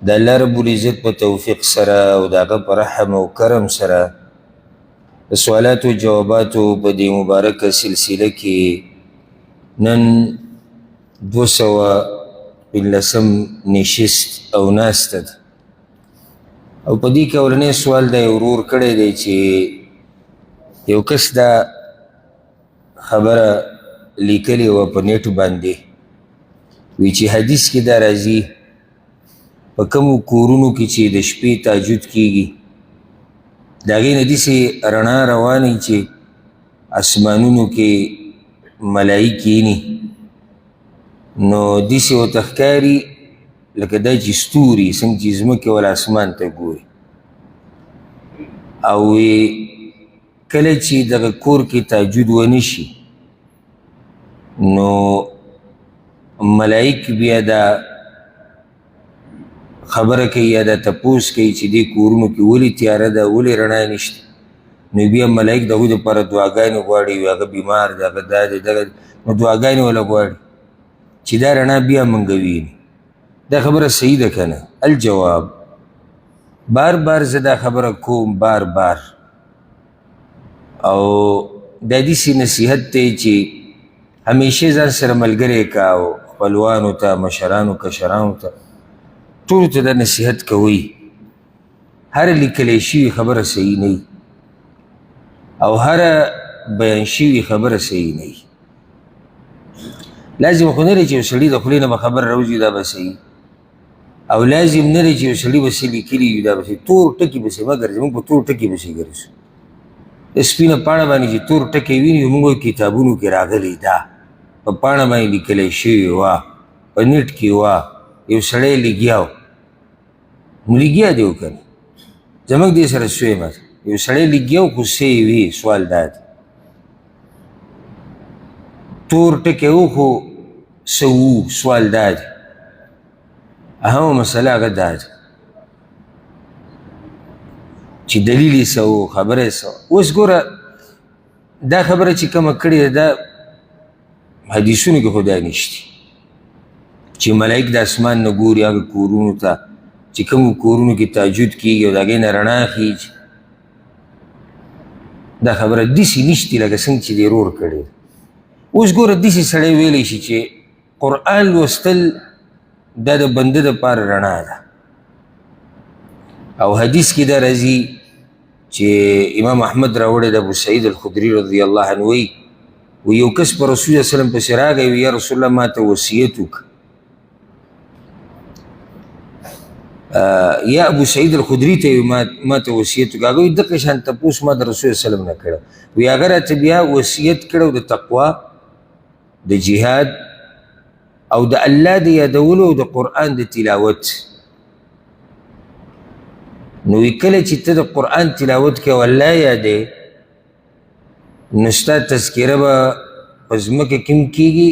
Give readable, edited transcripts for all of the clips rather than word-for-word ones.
د الله رب العزت په توفیق سره او د هغه په رحم او کرم سره د سوالاتو جواباتو په دې مبارکه سلسله کې نن 215 نشست او ناسته ده او په دې کې اولنی سوال دا یو ورور کړی دی چې یو کس دا خبره لیکلې وه په نیټ باندې وی چې حدیث کې دا راځي په کومو کورونو کې چې د شپې تهجد کیږي د هغې نه داسې رڼا روانې چې اسمانونو کې ملایک کیني نو داسې ورته ښکاري لکه دا چې ستوري څنګه چې ځمکې ول اسمان ته ګوري او کله چې دغه کور کې تهجد ونه شي نو ملائک بیا دا خبره کوي یا دا تپوس کوي چې دې کورونو کې ولې تیاره ده ولې رڼا نشته نو بیا ملائک د هغوی دپاره دعاګانې غواړي وي هغه بیمار دی هغه دا دی دغه نو دعاګانې وله غواړي چې دا رڼا بیا موږ ویني دا خبره صحیح ده که نه الجواب بار بار زه دا خبره کوم بار بار او دا داسې نصیحت دی چې همیشه ځان سره ملګری کا او خپلوانو ته مشرانو کشرانو ته ټولو ته دا نصیحت کوئ هره لیکلی شوي خبره صحیح نه او هره بیان شوي خبره صحیح نه لازم خو نه دی چې یو سړي د خولې نه به خبره راوځي دا به صحیح او لازم نه دی چې یو سړي به څه لیکلي وي دا به صحیح تور ټکي پسې مه ګرځئ موږ په تور ټکي پسې ګرځو د سپینه پاڼه باندې چې تور ټکی ویني موږ کتابونو کې راغلی دا په پاڼه باندې لیکلی شوي وه په نیټ کې وه یو سړی لګیا و نو لګیا دی و که نه زموږ دې سره سوی مه یو سړی لګیا و خو څه یې وي سوال دا دی تور ټکی و خو څه وو سوال دا دی اهمه مسله هغه دا دی چې دلیل یې څه و خبره یې څه اوس ګوره دا خبره چې کومه کړې ده دا حدیثونو کې خو دا نشته چې ملایک د اسمان نه ګوري هغه کورونو ته چې کومو کورونو کې تهجد کېږي او د هغې نه رڼا خیږي دا خبره داسې نشتې لکه څنګه چې دې رور کړې اوس ګوره داسې سړی ویلی شي چې قرآن لوستل دا د بنده دپاره رڼا ده او حدیث کې دا راځي چې امام احمد راوړی د ابو سعید الخدري رضی الله عنه وی یو کس په رسول الله سلم پسې راغی وی یا رسول الله ما ته وصیت وکړه یا ابو سعید الخدري ته ما ته وصیت وکړه هغه وایي دغه شان تپوس ما د رسول سلم نه کړه وی هغه راته بیا وصیت کړی د تقوا د جهاد او د الله د یادولو او د قرآن د تلاوت نو کله چې ته د قرآن تلاوت کوې او الله یادې نو ستا تذکره به په ځمکه کې هم کېږي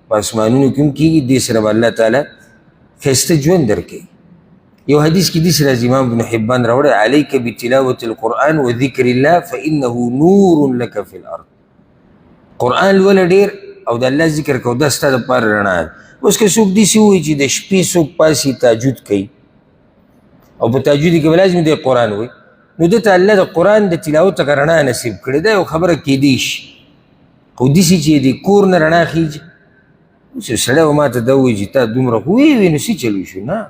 په اسمانونو کې هم کېږي دې سره به الله تعالی ښایسته ژوند درکوي یو حدیث کې داسې راځي امام ابن حبان راوړی علیک بتلاوة القرآن و ذکر الله فانه نور لک فی الارض قرآن لوله ډېر او د الله ذکر کو دا ستا دپاره رڼا ده اوس که څوک داسې ووایي چې د شپې څوک پاسي تهجد کوي او په تهجد کې به لازم دی قرآن وایي نو ده ته الله د قرآن د تلاوت څخه رڼا نصیب کړې دا یو خبره کیدی شي خو داسې چې د کور نه رڼا خیږي اوس یو سړی به ما ته دا ووایي چې تا دومره خو ویې نو څه چل وشو نه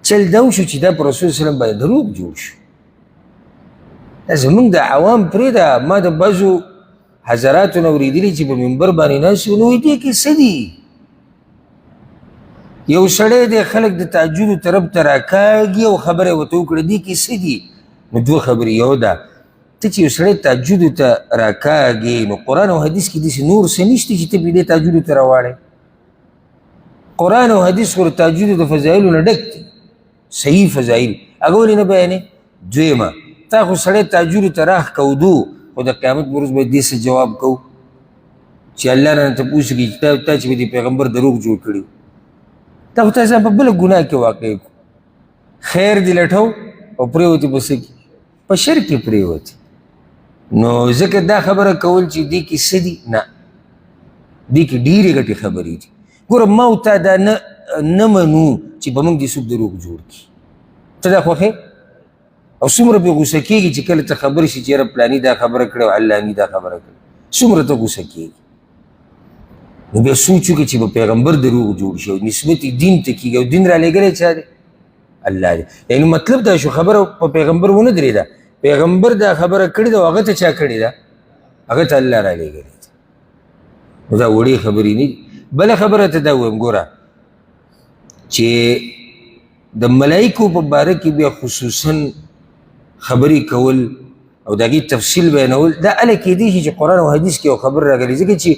چل دا وشو چې دا په رسول سلم باندې دروغ جوړ شو دا زمونږ د عوام پرېږده ما د بعضو حضراتو نه اورېدلي چې په منبر باندې ناست وي نو وایي دې کې څه دي یو سړی دی خلک د تهجدو طرف ته راکاږي او خبره یې ورته وکړه دې کې څه دي نو دوه خبرې یو ده ته چې یو سړی تهجدو ته راکاږي نو قرآن او حدیث کې داسې نور څه نشته چې ته پرې دې تهجدو ته راواړې قرآن او حدیث خو د تهجدو د فضایلو نه ډک دي صحیح فضایل هغه ولې نه بیانې دویمه تا خو سړی تهجدو ته راښکودو خو د قیامت په ورځ به دې څه جواب کوو چې الله نه تپوس وکړي چې تا چې به د پیغمبر دروغ جوړ کړي تا خو تاسې په بله ګناه کې واقع کړو خیر دې لټو او پرېوتې په څه کې په شرک کې پرېوتې نو ځکه دا خبره کول چې دې کې څه دي نه دې کې ډېرې ګټې خبرې دي ګوره ما او تا دا نه نه منو چې په موږ دې څوک دروغ جوړ کړي. ته دا خوښې او څومره پرې غوسه کېږي چې کله ته خبر شي چې یاره پلاني دا خبره کړې او علاني دا خبره کړې، څومره ته غوسه کېږي. نو بیا سوچ وکړه چې په پیغمبر دروغ جوړ شي او نسبت دین ته کېږي او دین رالیږلی چا دی؟ الله دی. یعنې مطلب دا شو خبره په پیغمبر ونه درېده، پیغمبر دا خبره کړې ده او هغه ته چا کړې ده؟ هغه ته الله رالیږلې ده. نو دا وړې خبرې نه دي. بله خبره ته دا ووایم، ګوره چې د ملایکو په باره کې بیا خصوصا خبرې کول او د هغې تفصیل بیانول دا هله کېدی شي چې قرآن او حدیث کې یو خبر راغلی، ځکه چې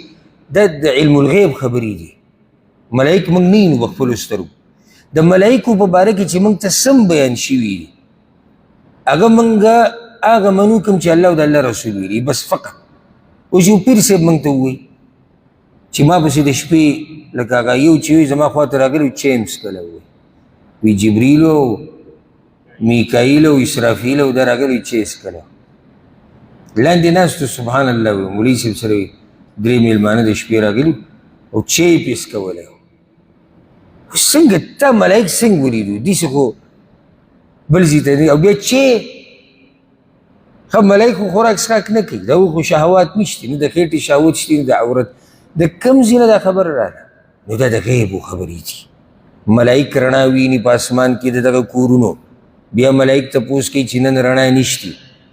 دا د علم الغیب خبرې دي. ملایک موږ نه وینو په خپلو سترګو. د ملایکو په باره کې چې موږ ته سم بیان شوي دي هغه موږ هغه منو کوم چې الله او د الله رسول ویلي بس فقط. اوس یو پیر صاحب موږ ته ووایي چې ما پسې د شپې لکه هغه یو چې وي زما خوا ته راغلی چیمس کله وی جبریل او میکایل او اسرافیل او دا راغلی چیس کله لاندې ناستو سبحان الله وي مولوي صاحب سره وي درې میلمانه د شپې راغلي او چی پیس کولی څنګه تا ملایک څنګه ولیدو داسې خو بل ځای ته او بیا چی ښه ملایک خو خوراک څښاک نه کوي د هغوی خو شهوات نشته نه د خېټې شهوت شته نه د عورت د کوم ځای نه دا خبره راغله نو دا د غیبو خبرې دي ملایک رڼا ویني په اسمان کې د دغه کورونو بیا ملایک تپوس کوي چې نن رڼا نشتي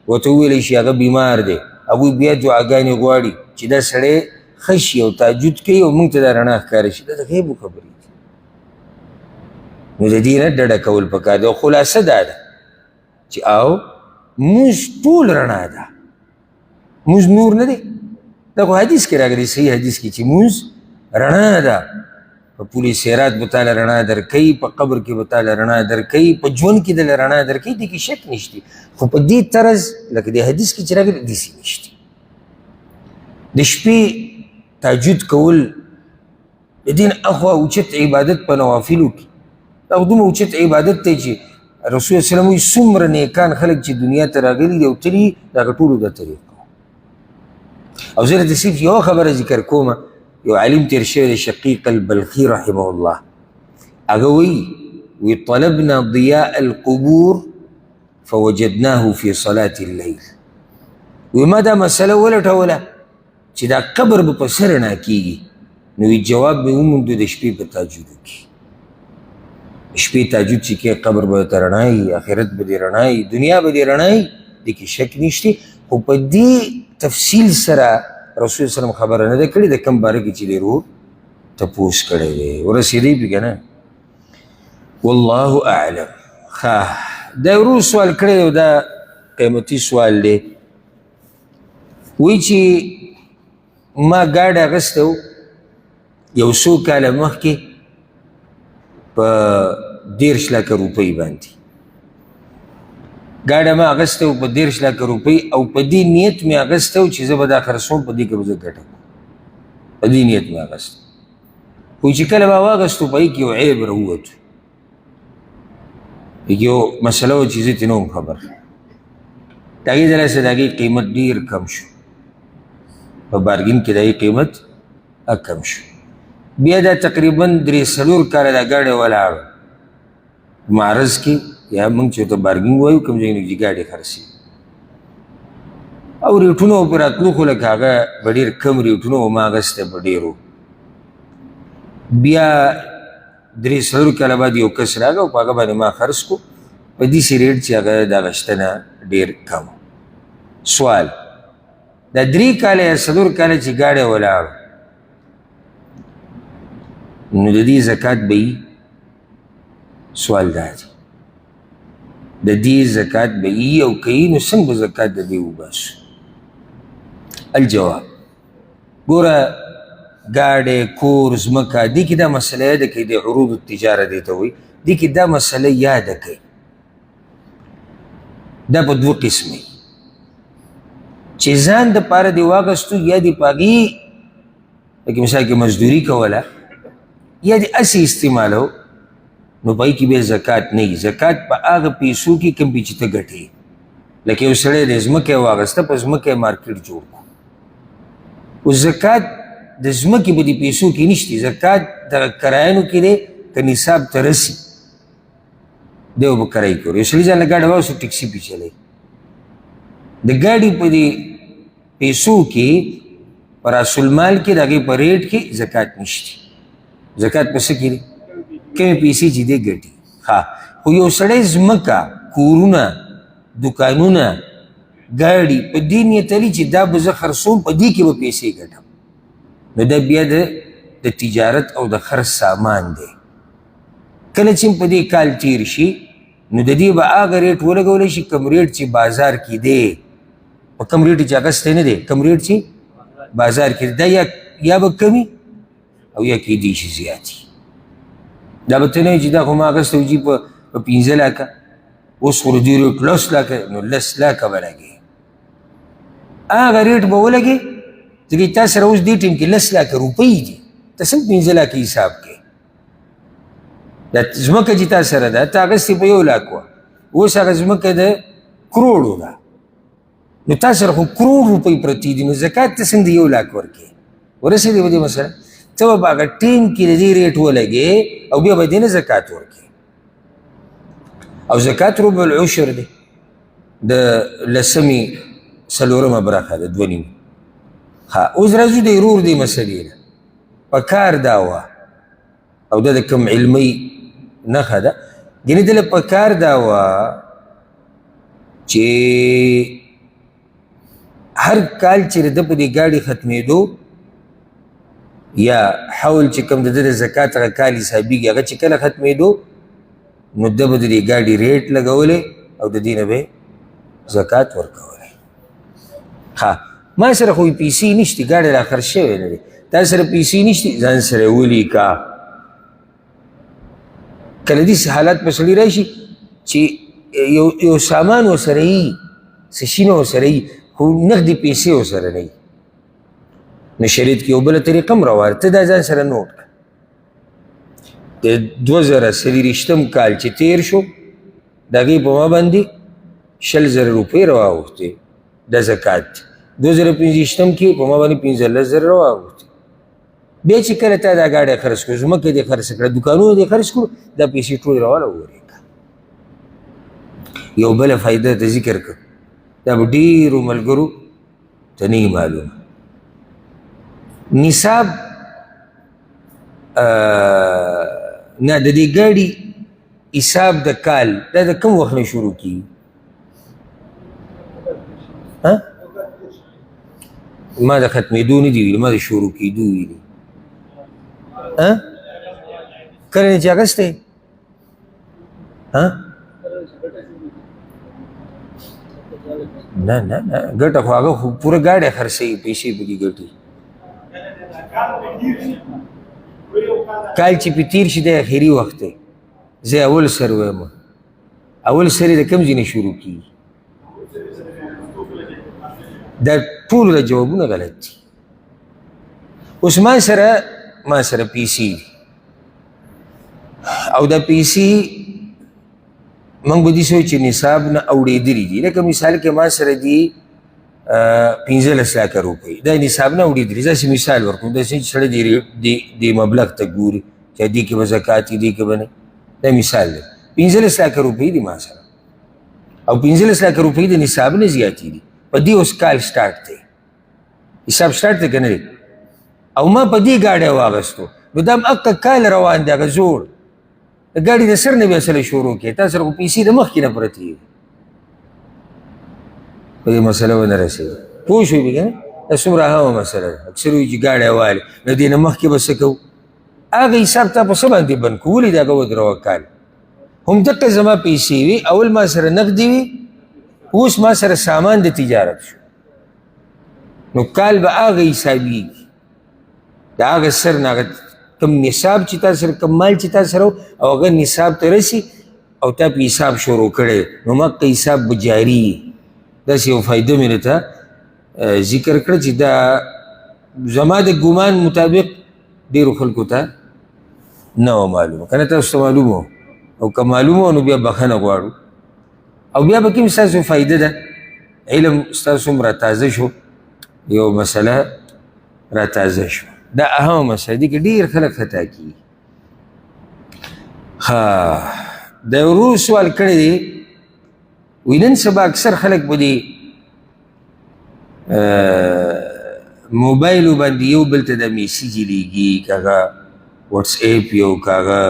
ورته وویلی شي هغه بیمار دی هغوی بیا دعاګانې غواړي چې دا سړی ښه شي او تهجد کوي او موږ ته دا رڼا ښکاره شي دا د غیبو خبرې دي نو د دې نه ډډه کول پکار دی او خلاصه دا ده چې او موږ ټول رڼا ده موږ نور نه دی دا خو حدیث کې راغلی صحیح حدیث کې چې موږ رڼا ده په پولی سیرات به تاله رڼا درکوي په قبر کې به تاله رڼا درکوي په ژوند کې دله رڼا درکوي دې کې شک نشتی خو په دې طرز لکه د حدیث کې چې راغلی داسې نشتی د شپې تهجد کول د دین اخوا اوچت عبادت په نوافلو کې دا دومره اوچت عبادت دی چې رسول سلم وایي څومره نیکان خلک چې دنیا ته راغلي دي او تلي د هغه ټولو دا طریقه او زه درته صرف یوه خبره ذکر کومه یو عالم تیر شوی دی شقیق البلخي رحمه الله هغه وی طلبنا ضیاء القبور فوجدناه في صلاة الليل وی ما دا مسله ولټوله چې دا قبر به په څه رڼا کېږي نو وی جواب به وموندو د شپې په تهجدو کې شپې تهجد چې کې قبر به ته رڼا وي آخرت به دې رڼا وي دنیا به دې رڼا وي دې کې شک نشته خو په دې تفصیل سره رسول سلم خبره نه ده کړې د کوم باره کې چې دی روح تپوس کړی دی ورسېدی پې که نه والله اعلم ښه دا ورو سوال کړی دی دا قیمتي سوال دی وایي چې ما ګاډی اخیستی و یو څو کاله مخکې په 10 لکه روپۍ باندې ګاډی ما اخیستی و په 10 لکه روپۍ او په دې نیت مې اخیستی و چې زه به دا خرڅوم په دې کې به زه ګټه کوم په دې نیت مې اخیستی خو چې کله به واخیستو په هغې کې یو عیب راووتو یو مسله وه چې زه ترې نه وم خبر د هغې د لاسه د هغې قیمت ډېر کم شو په بارګین کې د هغې قیمت کم شو بیا دا تقریبا 3-4 کاله دا ګاډی ولاړو معرض کې یا موږ چې ورته بارګینګ وایو کوم ځای کې ګاډي خرڅي او ریټونه به پرې راتلو خو لکه هغه به ډېر کم ریټونه و ما اخیستی به ډېر و بیا 3-4 کاله بعد یو کس راغی او په هغه باندې ما خرڅ کړو په داسې ریټ چې هغه د اخیسته ډېر کم سوال دا 3 کاله یا 4 کاله چې ګاډی ولاړو نو د دې زکات به وي سوال دا دی د دې زکات به وي او که وي نو څنګه به زکات د دې وباسو الجواب ګوره ګاډی کور ځمکه دې کې دا مسله یاده کوي د عروض التجاره دې ته وایي دې کې دا مسله یاده کوي دا په 2 قسمه چې ځان دپاره دې واخیستو یا دې په هغې لکه مثال کې مزدوري کوله یا دې هسې استعمالو نو په هغې کې بیا زکات نه وي زکات په هغه پیسو کې کوم چې ته ګټې لکه یو سړی دی ځمکه یې واخیسته په ځمکه یې مارکیټ جوړ کړو اوس زکات د ځمکې په دې پیسو کې نشته زکات د کرایانو کې دی که نصاب ته رسي دی به کرایي کوي یو سړي ځان له ګاډی واوسو ټکسي پې چلوي د ګاډي په دې پیسو کې په راس المال کې د هغې په ریټ کې زکات نشته زکات په څه کې دی کومې پیسې چې دی ګټي ها خو یو سړی ځمکه کورونه دوکانونه ګاډي په دې نیت لري چې دا به زه خرڅوم په دې کې به پیسې ګټم نو دا بیا د تجارت او د خرڅ سامان دی کله چې په دې کال تیر شي نو د دې به هغه ریټ ولګولی شي کوم ریټ چې بازار کې دی په کوم ریټ چې اخیستی نه دی کوم ریټ چې بازار کې دا یا به کمي او یا کیدی شي زیاتي دا به ته نه وي چې دا خو ما اخیستی و جي په 15 لکه اوس خو د دې ریټ 10 لکه نو 10 لکه به لګي هغه ریټ به ولګي ځکه تا سره اوس دې ټیم کې 10 لکه روپۍ دي ته څنګه 15 لکه حساب کې دا ځمکه چې تا سره ده ته اخیستې په 1 لک وه اوس هغه ځمکه د کروړو ده نو تا سره خو کروڑ روپۍ پرتې دي نو زکات ته څنګه د 1 لک ورکړې ورسېدې به دې مسله ته به په هغه ټیم کې د دې ریټ ولګې او بیا به دې نه زکات ورکړې او زکات ربع العشر دی د لسمې څلورمه برخه ده 2.5 ها اوس راځو د ورور دې مسلې نه په کار دا وه او دا د کوم علمي نښه ده ګینې دله په کار دا وه چې هر کال چې د په دې ګاډي ختمېدو یا حول چې کوم د د زکات هغه کال حسابېږي هغه چې کله ختمېدو نو ده به د دې ګاډي ریټ لګولی او د دې نه به زکات ورکولی ها ما سره خو پیسې نشتي ګاډی را خرڅ شوی نه دی تا سره پیسې نشتي ځان سره ولیکه کله داسې حالات په سړي راشي چې یو سامان ورسره وي څه شي نه ورسره وي خو نغدي پیسې ورسره نه وي نو شریعت کې یو بله طریقه هم روانه ته دا ځان سره نوټ کړه د 2023 کال چې تیر شو د هغې په ما باندې 20,000 روپۍ راواوښتې د زکات 2025 کې په ما باندې 15,000 راواوښتې بیا چې کله تا دا ګاډی خرڅ کړو ځمکه دې خرڅ کړه دوکانونه دې خرڅ کړو دا پیسې ټولې راواله وورېږه یو بله فایده ته ذکر کړه دا به ډېرو ملګرو ته نه وي معلومه نصاب نه د دې ګاډي حساب د کال دا د کوم وخت نه شروع کېږي ما د ختمېدو نه دي ویلي ما د شروع کېدو ویلي کله نه چې اخیستی نه نه نه ګټه خو هغه خو پوره ګاډی خرڅوي پیسې پکې ګټي کال چې پې تېر شي دی اخري وخت دی زه اول سر وایم اول سر یې د کوم ځای نه شروع کېږي دا ټول د جوابونه غلط دي اوس ما سره پیسې دي او دا پیسې موږ به داسې وایو چې نصاب نه اوړېدلي دي لکه مثال کې ما سره دي 15 لکه روپۍ دا نصاب نه اوړېدلي داسې مثال ورکوم داسې چې سړی دې مبلغ ته ګوري چې دې کې به زکات دي دې کې به نه دا مثال دی 15 لکه روپۍ دي ما سره او 15 لکه روپۍ د نصاب نه زیاتې دي په دې اوس کال سټارټ دی حساب سټارټ دی که نه دی او ما په دې ګاډی واغېستو نو دا هم اقا کال روان دی هغه زوړ د ګاډي د سر نه بیا سړی شروع کړي تا سره خو پیسې د مخکې نه پرتې وي په دې مسله ونه رسېږي پوه شوې بې که نه دا څومره اهمه مسله ده اکثر وایي چې ګاډی والي نو دې نه مخکې به څه کوو هغه حساب تا په څه باندې بند کړو ولې د هغه ودروه کال همدقه زما پیسې وي اول ما سره نقدې وي اوس ما سره سامان د تجارت شو نو کال به هغه حسابېږي د هغه سر نه هغه کوم نصاب چې تا سره کوم مال چې تا سره او هغه نصاب ته رسي او تا په حساب شروع کړی نو مکه حساب به جاري وي داسې یو فایده مې درته ذکر کړه چې دا زما د ګمان مطابق ډېرو خلکو ته نه وه معلومه که نه تاسو ته معلومه وه او که معلومه وه نو بیا بخښنه غواړو او بیا به کوم ستاسو فایده ده علم ستاسو هم راتازه شو یو مسله راتازه شو دا اهمه مسله دي که ډېر خلک خطا کېږي ها د ورور سوال کړی دی وی نن سبا اکثر خلک په دې موبایلو باندې یو بل ته د میسیج لیږي کاغه واتس ایپ یو کاغه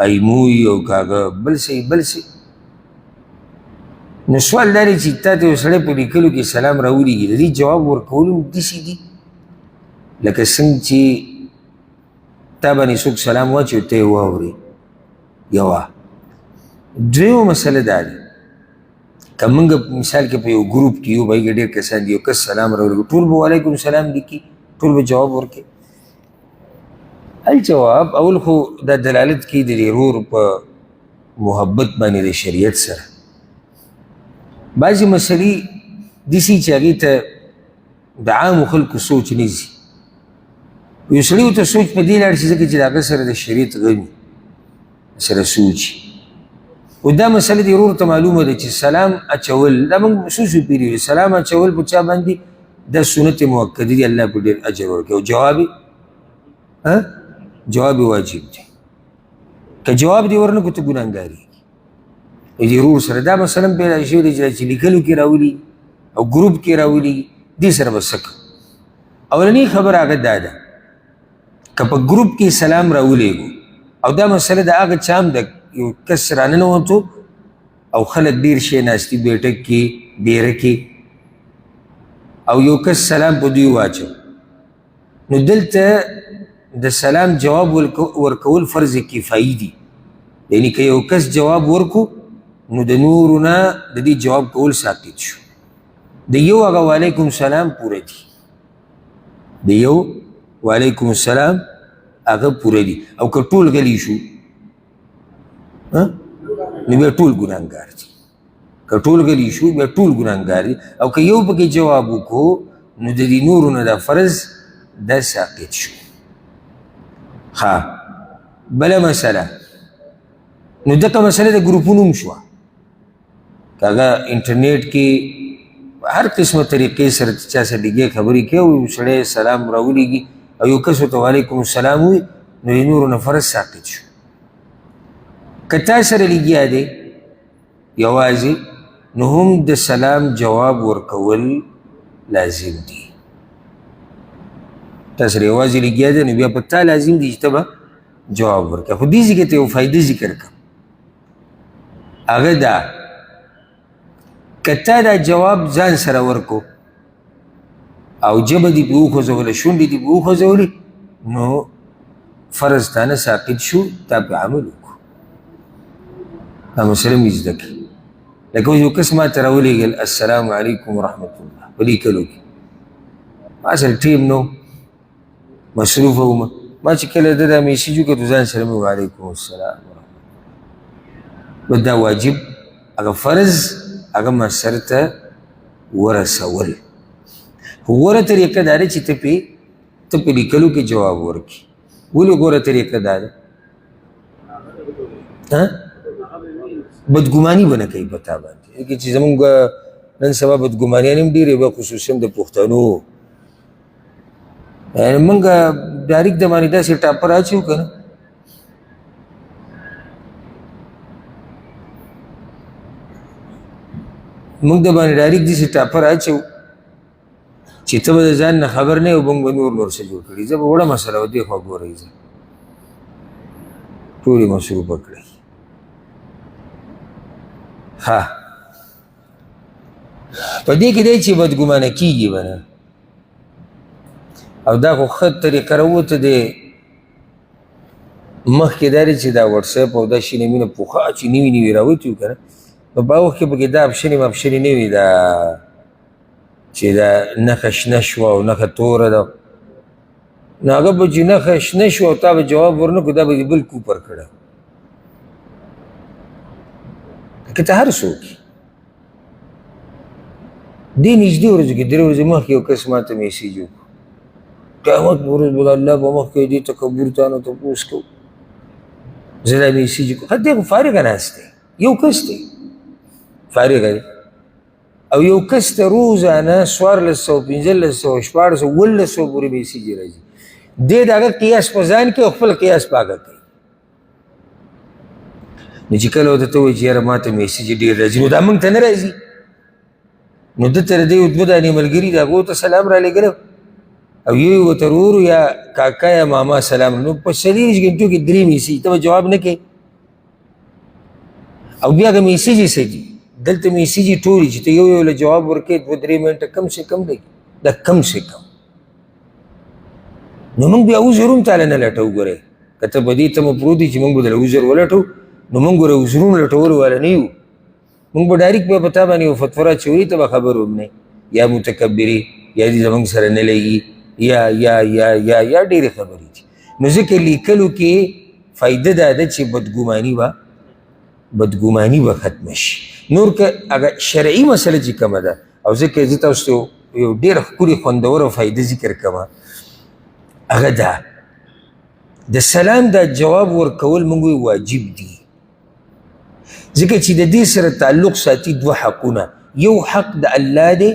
ایمو یو کاغه بل څه نو سوال دا دی چې تا ته یو سړی په لیکلو کې سلام راولیږي د دې جواب ورکول هم داسې دي لکه څنګه چې تا باندې څوک سلام واچوي ته یې واورې یوه دویمه مسله دا ده که موږ مثال کې په یو ګروپ کې یو بهغې ډېر کسان دي یو کس سلام راولګي ټول به وعلیکم سلام لیکي ټول به جواب ورکړي الجواب اول خو دا دلالت کوي د دې ورور په محبت باندې د شریعت سره بعضې مسلې داسې چې هغې ته د عامو خلکو سوچ نه ځي یو سړي ورته سوچ په دې لاړ شي ځکه چې د هغه سره د شریعت غمي سره سوچي و دا مسله دی ورور ته معلومه ده چې سلام اچول دا موږ څو پیري سلام اچول په چا باندې دا سنت مؤکده دي الله په ډېر اجر ورکوي او جواب واجب دی که جواب دی ورنکړو ته ګناهګار یې د ورور سره دا مثلا پیدا شوی دی چې لیکلو کې راولي او ګروپ کې راولي دې سره به څه کوو اولنۍ خبره هغه دا ده که په ګروپ کې سلام راولېږو او دا مسله د هغه چا هم د یو کس راننوتو او خلک ډېر شی ناستي بیټک کې بیره کې او یو کس سلام په دوی واچو نو دلته د سلام جواب ورکول فرض کفایي دي یعنی که یو کس جواب ورکو نو د نورو نه د دې جواب کول ساقط شو د یو هغه وعلیکم سلام پوره دي د یو وعلیکم السلام هغه پوره دي او که ټول غلی شو نو بیا ټول ګناهګار دي که ټول غلی شو بیا ټول ګناهګار دي او که یو پکې جواب وکړو نو د دې نورو نه دا فرض دا ساقط شو ها بله مسله نو دغه مسله د ګروپونو هم شوه که هغه انټرنیټ کې هر قسمه طریقې سره چا سره لږې خبرې کوي او یو سړی سلام راولېږي او یو کس ورته وعلیکم السلام وي نو د نورو نه فرض ساقط شو که تا سره لګیا دی یوازې نو هم د سلام جواب ورکول لازم دی تا سره یوازې لګیا دی نو بیا په تا لازم دی چې ته به جواب ورکړه خو دې ځای کې ته یو فایده ذکر کړم هغه دا که تا دا جواب ځان سره ورکو او جبه دې پې وخوځوله شونډې دې پې وخوځولې نو فرض تا نه ساقط شو تا پې عمل وکړو دا مسله مې زده کړي لکه اوس یو کس ما ته راولېږل السلام علیکم ورحمت الله په لیکلو کې ما سره ټیم نو مصروفه ومه ما چې کله ده دا میسیج وکړو ځان سره مې وعلیکم السلام دا واجب هغه فرض هغه ما سره ته ورسول غوره طریقه دا ده چې ته په لیکلو کې جواب ورکړي ولې غوره طریقه دا ده بدګماني به نه کوي په تا باندې چې زمونږ نن سبا بدګمانیان هم ډېرې وه خصوصا د پښتنو موږ ډایرکټ د باندې داسې ټاپر اچوو که نه موږ د باندې ډایرکټ داسې ټاپر اچوو چې ته به د ځان نه خبر نه یې او موږ به نور څه جوړ کړي زه به وړه مسله و دې خوا ګورئ زه ټول یې مصروفه کړئ ها په دې کې دی چې بدګمانه کېږي به نه او دا خو ښه طریقه راووته دی مخکې دا دی چې دا وټساپ او دا شینې مینه پخوا چې نوي نوي راوتي وو که نه نو په هغه وخت کې پکې دا اپشنې ماپشنې نه وي دا چې دا نښه شنه شوه او نښه توره ده نو هغه به چې نښه شنه شوه او تا به جواب ورنه کړو دا به دې بل کوپر کړه که ته هر څوک دې نږدې ورځو کې درې ورځې مخکې یو کس ما ته میسیج وکړو قیامت په ورځ به د الله په مخ کې دې تکبر تا نه تپوس کوو زه دا میسیج وکړو دې خو فارغه ناست دی یو کس دی فارغه دی او یو کس ته روزانه 1400 1500 1400 پورې میسیج راځي دې د هغه قیاس په ځان کې او خپل قیاس په هغه کوي نو چې کله ورته ته وایي چې یاره ما ته میسج ډېر راځي نو دا موږ ته نه راځي نو ده ته د دې دوه دانې ملګري د هغو ته سلام رالیږلی او یو ورته ورور یا کاکا یا ماما سلام نو په 40 غنټو کې 3 میسج ته به جواب نه کوې او بیا هغه میسج یې څه دي دلته میسج یې ټولې چې ته یو یو له جواب ورکوې 2-3 منټه کم سے کم دی دا کم سے کم نو موږ بیا عذر هم تاله نه لټو ګورې که ته په دې تمه پروت دي چې موږ به دله عذر ولټو نو موږ ګوره عذرونه لټولو والا نه یو موږ به ډایرکټ بیا په تا باندې یو فتوا راچوي ته به خبر هم نه یا متکبرې یا دې زموږ سره نه لګي یا یا یا یا یا ډېرې خبرې دي نو ځکه لیکلو کې فایده دا ده چې بدګماني به ختمه شي نور که هغه شرعي مسله چې کومه ده او ځکه زه تاسو ته یو ډېره ښکلې خوندوره فایده ذکر کومه هغه دا د سلام دا جواب ورکول موږ واجب دي ځکه چې د دې سره تعلق ساتي دوه حقونه یو حق د الله دی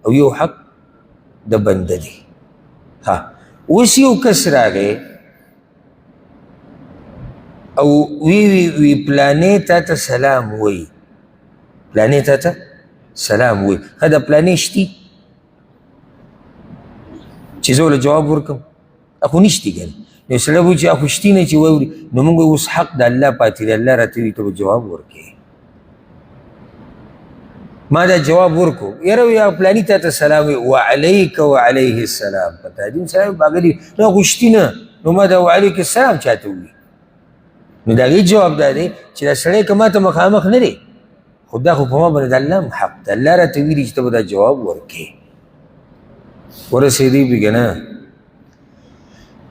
او یو حق د بنده دی ها اوس یو کس راغی او وی پلانې تا ته سلام وایي پلانې تا ته سلام وایي ښه د پلانې شتي چې زه له جواب ورکړم اخو نشتي کنه نو سړی به چې اخو شتي نه چې واوري نو موږ اوس حق د الله پاتې دی الله راته وي ته به جواب ورکړې ما دا جواب ورکو یاره یا پلاني تا ته سلام وي وعلیک وعلیه السلام په تعظیم سلام باغلي نو اخو شتي نه نو ما دا وعلیک السلام چاته وي نو د هغې جواب دا دی چې دا سړی که ما ته مخامخ نه دی خو دا خو په ما باندې د الله هم حق ده الله راته ویلي چې ته به دا جواب ورکړې ورسېدی بي که نه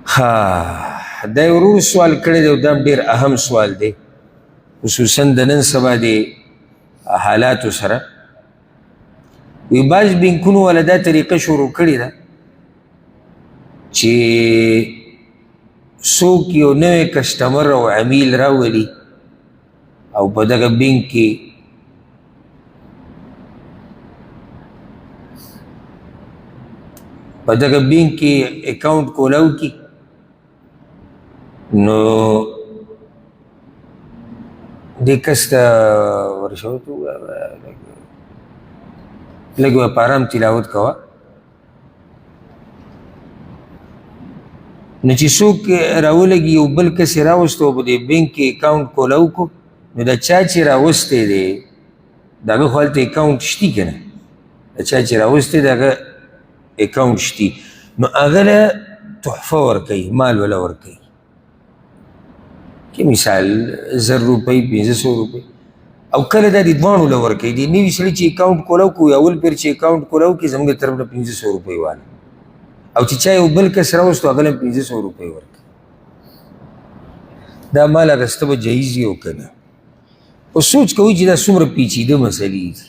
ها دا یو ورور سوال کړی دی او دا ډېر اهم سوال دی خصوصا د نن سبا د حالاتو سره وی بعض بینکونو والا دا طریقه شروع کړې ده چې څوک یو نوی کسټمر او عمیل راولي او په دغه بینک کې اکاؤنٹ کولاو کی نو دې کس ته ورشه ورته لږ په ارام تلاوت کوه نو چې څوک راولګي یو بل کس یې راوسته او په دې بینک کې اکاؤنٹ کولاو کو نو دا چا چې راوستی دی د هغه خو هلته اکاؤنٹ شتي که نه د چا چې راوستی د هغه اکاؤنٹ شتي نو هغه له تحفه ورکوي مال وله ورکوي که مثال 1000 روپۍ 1500 روپۍ او کله دا د دواړو له ورکوي د نوي سړي چې اکاؤنٹ کولاو کو اول پیر چې اکاؤنٹ کولاو کې زموږ طرف نه 1500 روپۍ والا او چې چا یو بل کس راوستو هغه له 1500 روپۍ ورکوي دا مال اخیسته به جایز وي او که نه خو سوچ کوئ چې دا څومره پیچیده مسلې دي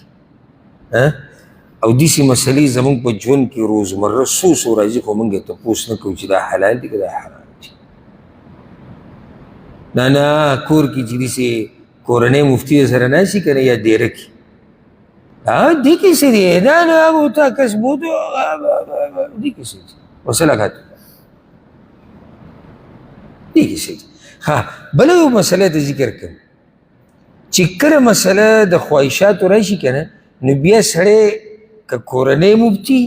او داسې مسلې زموږ په ژوند کې روزمره څو راځي خو موږ یې تپوس نه کوو چې دا حلال دي که دا حرام دي نه کور کې چې داسې کورنۍ مفتي سره ناستي که نه یا دیره کې دې کې څه دی نه هغه تا کسبو دې کې څه دي مسله خاطر دې کې څه دي ها بله یو مسله ته ذکر کوم چې کله مسله د خواهشاتو راشي که نه نو بیا سړی که کورنۍ مبتي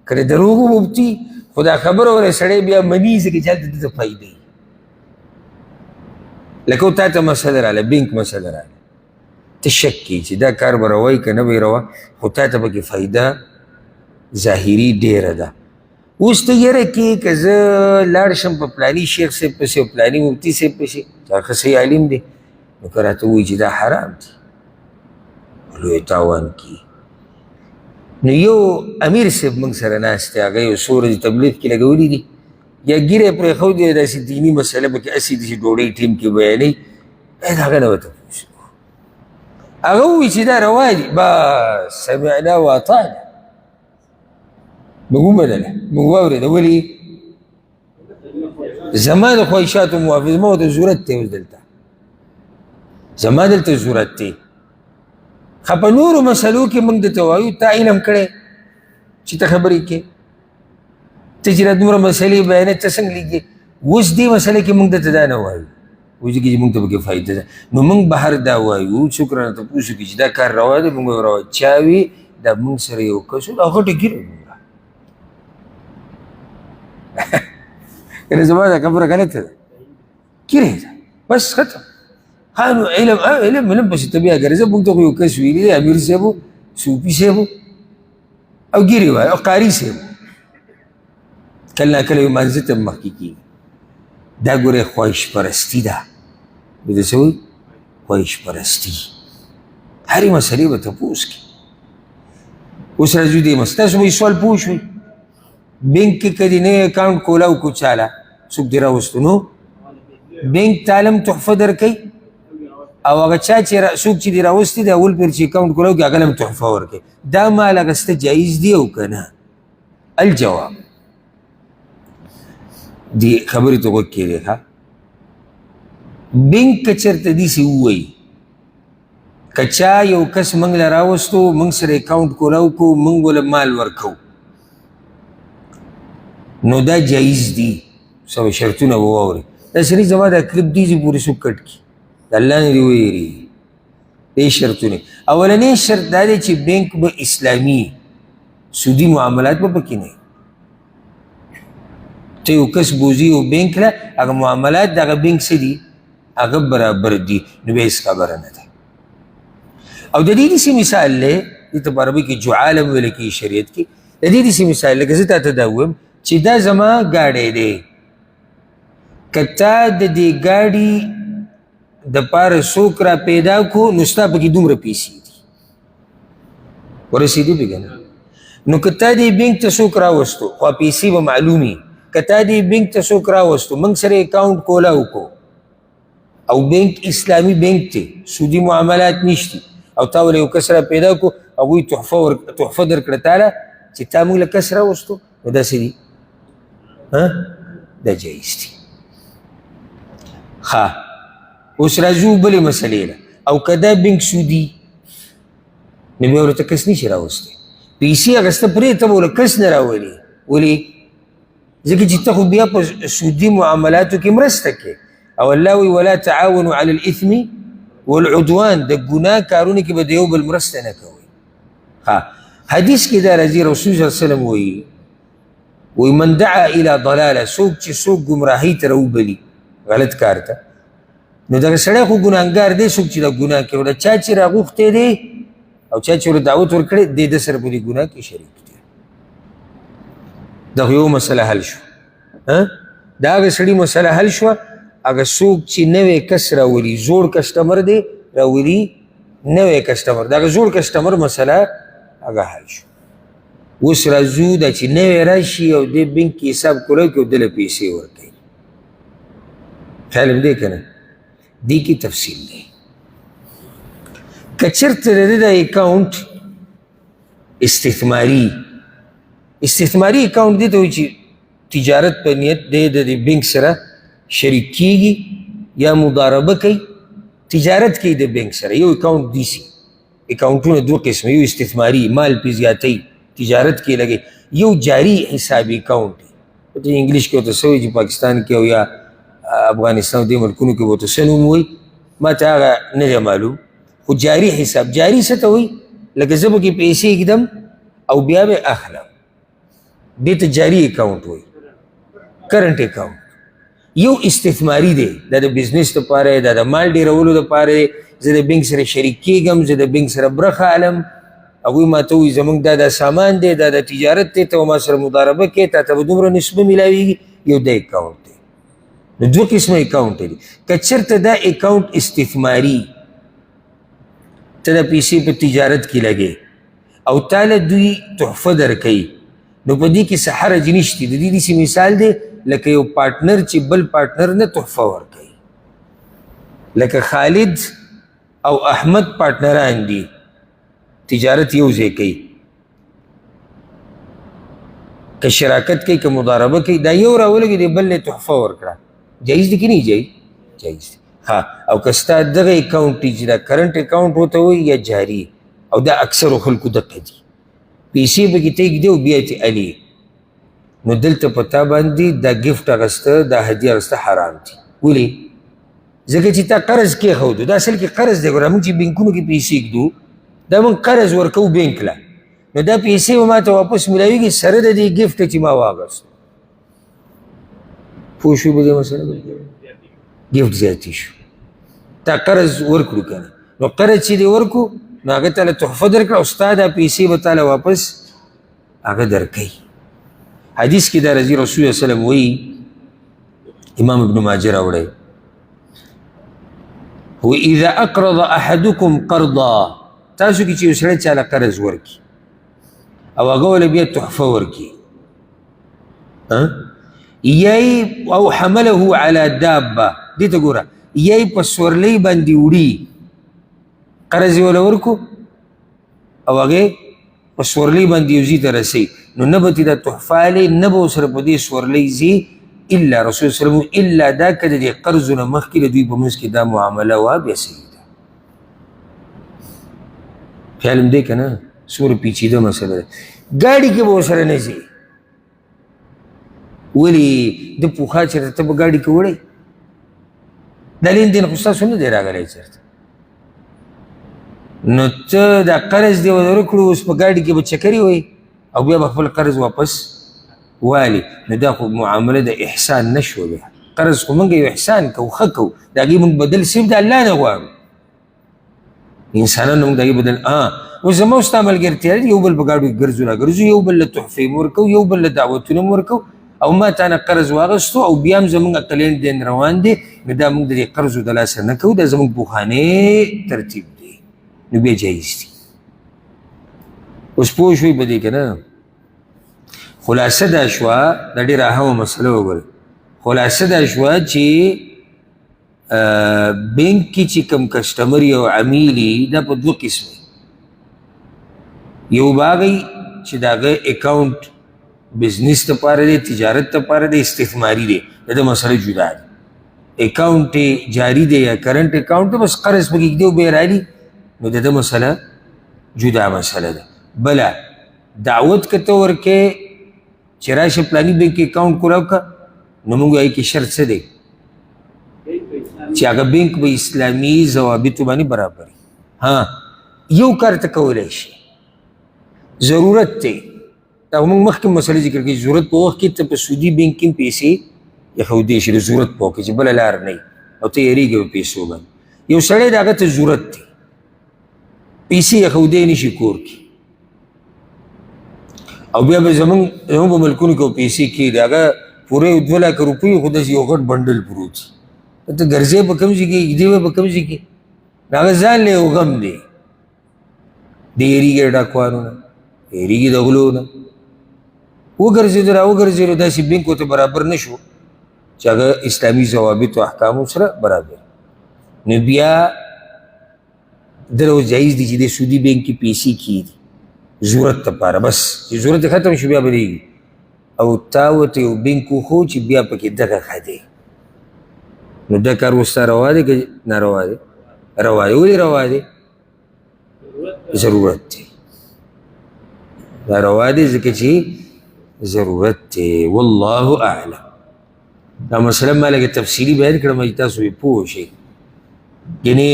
که د دروغو مبتي خو دا خبره وره سړی بیا مني ځکه چې هلته ده ته فایده لکه تا ته مسله راغله بینک مسله راغله ته شک کوي چې دا کار به روی که نه به یې روه خو تا ته پکې فایده ظاهري ډېره ده اوس ته یره کې که زه لاړ شم په پلاني شیخ صاحب پسې او پلاني مفتي صاحب پسې چې هغه صحیح عالم دی نو که راته ووایي چې دا حرام دی لوی تاوان کی نو یو امیر صاحب موږ سره ناست دی هغه یو څو ورځې تبلیغ کې لګولي دي یا ګیره پرېښودې ده داسې دیني مسله پکې هسې داسې ډوډۍ ټیم کې بیانوي باید هغه نه ورته پوښتنه هغه ووایي چې دا روا دي بس سمعنا واطعنا موږ ومنله موږ واورېده ولې زما د خواهشاتو موافظ ما ورته ضرورت دی اوس دلته زما دلته ضرورت دی په نورو مسلو کې موږ درته وایو تا علم کړی چې ته خبرې کې ته چې را دومره مسلې بیانې ته څنګه لیکې اوس دې مسلې کې موږ درته دا نه وایو وځي کې موږ ته پکې فایده ده نو موږ بهر دا وایو څوک رانه تپوس وکړي چې دا کار روا دی موږ وایو روا چا وي دا موږ سره یو کس و دا غټه ګیره کنه زما دا خبره غلطه ده ګیره ده بس ختم ها نو علم پسې ته بیا ګرځه موږ ته خو یو کس ویلي دی امیر صاحب و صوفي صاحب و او ګیرې وایي او قاري صاحب کله نا کله یو مانځه ته مخکې کېږي دا ګورې خواهش پرستي ده د څه وایي خواهش پرستي هرې مسلې به تپوس کړي اوس راځو دې تاسو به یې سوال پوه شوئ بینک کې که دې نوی اکاونټ کولاو کو چاله څوک دې راوستو نو بینک تعلم تحفه درکوي او هغه چا چې څوک چې دې راوستي د اول پیر چې اکاونټ کولاو کې هغه هم تحفه ورکوي دا مال اخیسته جایز دی او که نه الجواب دې خبرې ته غوږ کېدی ښه بینک که چېرته داسې ووایي که چا یو کس موږ له راوستو موږ سره اکاونټ کولاو کو موږ له مال ورکو نو دا جایز دي سوي شرطونه به واورئ دا سړي زما دا کلیپ دیزې پورې څوک کټ کړي د الله نه دې ویرېږي دې شرطونه اولنی شرط دا دی چې بینک به اسلامي سودي معاملات به پکې نه ته یو کس بوځي یو بینک له هغه معاملات د هغه بینک څه دي هغه برابر دي نو بیا هېڅ خبره نه ده او د دې داسې مثال دی دې ته په عربي کې جعاله ویل کېږي شریعت کې د دې داسې مثال لکه زه تا ته دا ووایم چې دا زما ګاډی دی که تا د دې ګاډي دپاره څوک را پیدا کو نو ستا پکې دومره پیسې دي ورسېدې پې که نه نو که تا دې بینک ته څوک راوستو خو پیسې به معلومي که تا دې بینک ته څوک راوستو موږ سره اکاونټ کولاو کو او بینک اسلامي بینک دی سودي معاملات نشتی او تا ول یو کس را پیدا کو هغوی تحفه درکړه تاله چې تا موږ له کس راوستو نو داسې دي دا جایز دي ښه اوس راځو بلې مسلې له او که دا بینک سودي نو بیا ورته کس نشي راوستی پیسې اخیسته پرېږده ته به له کس نه راولي ولې ځکه چې ته خو بیا په سودي معاملاتو کې مرسته کوې او الله وی ولا تعاونوا على الاثم والعدوان د ګناه کارونه کې به د یو بل مرسته نه کوئ ها حدیث کې دا راځي رسول صلی الله علیه وسلم وی من دعا الى ضلاله څوک چې څوک ګمراهۍ ته راوبلي غلط کار ته نو دغه سړی خو ګناهګار دی څوک چې دا ګناه کوي د چا چې راغوښتی دی او چا چې ورته دعوت ورکړی دی د سره په دې ګناه کې شریک دی دغه یو مسله حل شو دا هغه سړي مسله حل شوه هغه څوک چې نوی کس راولي زوړ کسټمر دی راولي نوی کسټمر د هغه زوړ کسټمر مسله هغه حل شو اوس راځو دا چې نوی راشي او دې بینک کې حساب کولی کړي او دله پیسې ورکوي خیال هم دی که نه دې کې تفصیل دی که چېرته د ده دا اکاونټ استثماري اکاونټ دې ته وایي چې تجارت په نیت دی د دې بینک سره شریک کیږي یا مضاربه کوي تجارت کوي د بینک سره یو اکاونټ دیسي اکاونټونه دوه قسمه یو استثماري مال پې زیاتوي تجارت کې لګي یو جاری حسابي اکاونټ دی انګلیش کې ورته څه وایي چې پاکستان کې او یا افغانستان دې ملکونو کې ورته څه نوم وایي ما ته هغه نه دی معلوم خو جاری حساب جاری څه ته وایي لکه زه پکې پیسې ږدم او بیا به اخلم دې ته جاری اکاونټ وایي کرنټ اکاونټ یو استثماري دی دا د بزنس دپاره دا د مال ډېرولو دپاره دی زه د بینک سره شریک کېږم زه د بینک سره برخه علم هغوی ما ته وایي زموږ دا سامان دی دا د تجارت دی ته ما سره مضاربه کې تا ته به دومره نسبه میلاویږي یو دا اکاونټ دی نو دوه قسمه اکاونټ دی که چېرته دا اکاونټ استثماري ته د پیسې په تجارت کې لګې او تاله دوی تحفه درکوي نو په دې کې څه حرج نشته د دې داسې مثال دی لکه یو پارټنر چې بل پارټنر نه تحفه ورکوي لکه خالد او احمد پارټنران دي تجارت یو ځای کوي که شراکت کوي که مضاربه کوي دا یو راولګي دی بل نه تحفه ورکړه جایز دی که نه جایز دی ها او که ستا دغه اکاونټ چې دا کرنټ اکاونټ ورته وایي یا جاري او دا اکثرو خلکو دقه دي پیسې پکې ته ږدي او بیا یې علي نو دلته په تا باندې دا ګفټ اخیسته دا هدیه اخیسته حرام دي ولې ځکه چې تا قرض کېښودو دا اصل کې قرض دی ګوره موږ چې بینکونو کې پیسې ږدو دا موږ قرض ورکوو بینک له نو دا پیسې به ما ته واپس میلاویږي سره د دې ګفټ چې ما واخیست پوه شوې په دې مسله ګفټ زیاتې شو تا قرض ورکړو که نه نو قرض چې دې ورکړو نو هغه تاله تحفه درکړه او ستا دا پیسې به تاله واپس هغه درکوي حدیث کې دا رضی رسول الله وسلم وایي امام ابن ماجه راوړی هو اذا اقرض احدكم قرضا تاسو کې چې یو سړی چاله قرض ورکړي او هغه ول بیا تحفه ورکړي یای او حمله على دابه دې ته ګوره یای په سورلۍ باندې وړي قرض یې وله ورکو او هغې په سورلۍ باندې یو ځي ته رسوي نو نه به دا تحفه هلې نه به ورسره په دې سورلۍ ځي الا رسول صلی الله الا دا که د دې قرضونه مخکې د دوی په منځ کې دا معامله وه بیا صحیح ده خیال هم دی که نه څومره پیچیده مسله ده ګاډي کې به ورسره نه ځي ولې د پوښا چېرته ته به ګاډي کې وړی دا لین دین خو ستاسو نه دی راغلی چېرته نو ته دا قرض دی ورکړو اوس په ګاډي کې به چکرې وی او بیا به خپل قرض واپس والي نو دا خو معامله د احسان نه شوه بیا قرض خو موږ یو احسان کوو ښه کوو د هغې موږ بدل صرف د الله نه غواړو انسانان موږ د هغې بدل اوس زما او ستا ملګرتیا ده یو بل په ګاډو کې ګرځو راګرځو یو بل له تحفې م ورکوو یو بل له دعوتونه م ورکوو او ما تا نه قرض واخیستو او بیا هم زموږ عقلین دین روان دی نو دا موږ د دې قرضو د لاسه نه کوو دا زموږ پوخانې ترتیب دی نو بیا جایز دي اوس پوه شوئ په دې که نه خلاصه دا شوه دا ډېره اهمه مسله وګورئ خلاصه دا شوه چې بینک کې چې کوم کسټمر یو عمیل دا په دوه قسمه یو به هغه چې د هغه اکاونټ بزنس دپاره دی تجارت دپاره دی استثماري دی د ده مسله جدا دی اکاونټ جاری دی یا کرنٹ اکاونټ دی بس قرض پکې ږدي او بیا رالي نو د ده مسله جدا مسله ده بله دعوت که ته ورکې چې راشه پلاني بینک کې اکاونټ کولاو که نو موږ هغې کې شرط څه دی چې هغه بینک به اسلامي ضوابطو باندې برابر یو کار ته کولی شي ضرورت دی دا موږ مخکې مسلې ذکر کړي ضرورت په وخت کې ته په سودي بینک کې پیسې ایښودی شي د ضرورت په وخت کې چې بله لار نه وي او ته یېرېږې په پیسو باندې یو سړی د هغه ته ضرورت دی پیسې ایښودی نه شي کور کې او بیا به زموږ په ملکونو کې پیسې کښېږدي هغه پوره 2 لک روپۍ خو داسې یو غټ بنډل پروت وي ته ګرځې په کوم ځای کې ږدې به په کوم ځای کې د هغه ځان له یو غم دی د یېرېږي د ډاکوانو نه یېرېږي د غلو نه وګرځېدو را وګرځېدو داسې بینک ورته برابر نه شو چې هغه اسلامي ضوابطو احکامو سره برابر نو بیا دله اوس جایز دي چې د سودي بینک کې پیسې کښېږدي ضرورت دپاره بس چې ضرورت ختم شو بیا بدېږي او تا ورته یو بینک وښو چې بیا پکې دغه ښه دی نو دا کار اوس تا روا دی که ناروا دی روا دی ولې روا دی ضرورت دی دا روا دی ځکه چې ضرورت دی والله اعلم دا مسله ما لږه تفصیلي بیان کړم چې تاسو یې پوه شئ یعنې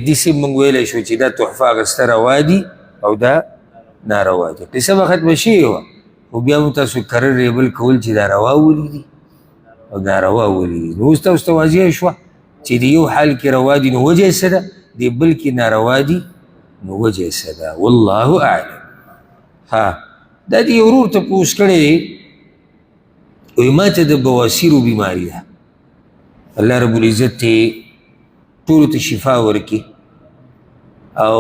داسې موږ ویلی شو چې دا تحفه اخیسته روا دي او دا ناروا دي قصه به ختمه شوې وه خو بیا مو تاسو کرر ریبل کول چې دا روا ولي دي او ناروا ولي دي نو اوس تاسو ته واضحه شوه چې د یو حال کې روا دي نو وجه یې څه ده د بل کې ناروا دي نو وجه یې څه ده والله اعلم دا دې یو ورور تپوس کړی دی وایي ما ته د بواسیرو بیماري ده الله رب العزت یې ټولو ته شفا ورکړي او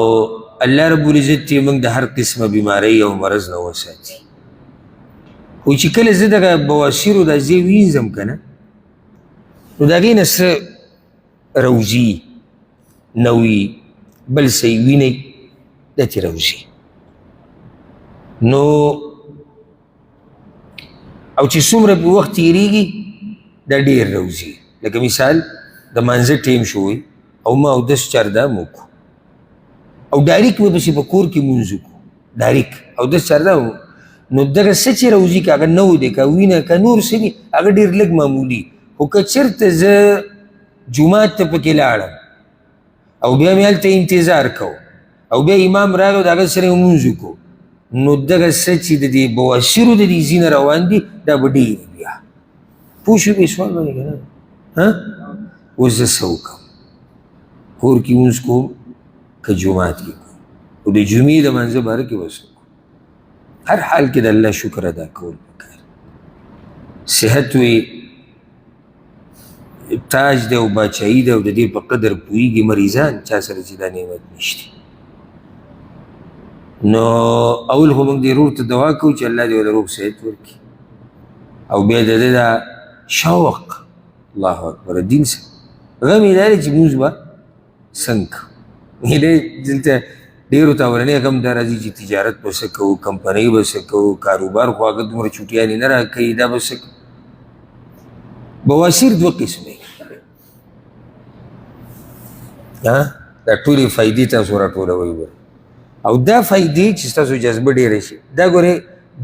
الله رب العزت یې موږ د هر قسمه بیمارۍ او مرض نه وساتي خو چې کله زه دغه بواسیرو دا ځای وینځم که نه نو د هغې نه څه روځي نه وي بل څه یې وینئ دا ترې روځي نو او چې څومره په وخت تېرېږي دا ډېر روځي لکه مثال د مانځه ټیم شوی او ما اودس چارده مو وکړو او ډایرک به پسې په کور کې مونځ وکړو ډایرک اودس چارده نو دغه څه چې روځي که هغه نه و دی که وینه که نور څه دي هغه ډېر لږ معمولي خو که چېرته زه جومات ته پکې لاړم او بیا مې هلته انتظار کو او بیا امام راغی او د هغه سره یې لمونځ وکړو نو دغه څه چې د دې بواسیرو د دې ځینه روان دي دا به ډېر بیا پوه شوې سوال باندې که نه اوس زه څه وکړم کور کې لمونځ کوم که جومات کې کوم او د جمعې د منځه باره کې به څه کوم هر حال کې د الله شکر ادا کول پکار صحت وي تاج دی او باچایي دی او د دې په قدر پوهېږي مریضان چا سره چې دا نعمت نشته نو اول خو موږ دې ورور ته دعا کوو چې الله دې ورله روغ صحت ورکړي او بیا د ده دا شوق الله اکبر دین سره غم یې دا دی چې لمونځ به څنګه کوو دلته ډېرو ته اولنی غم دا راځي چې تجارت به څه کوو کمپنۍ به څه کوو کاروبار خو هغه دومره چوټیانې نه راکوي دا به څه کوو بواسیر دوه قسمه دا ټولې فایدې تاسو راټولوئ او دا فایدې چې ستاسو جذبه ډېره شي دا ګورئ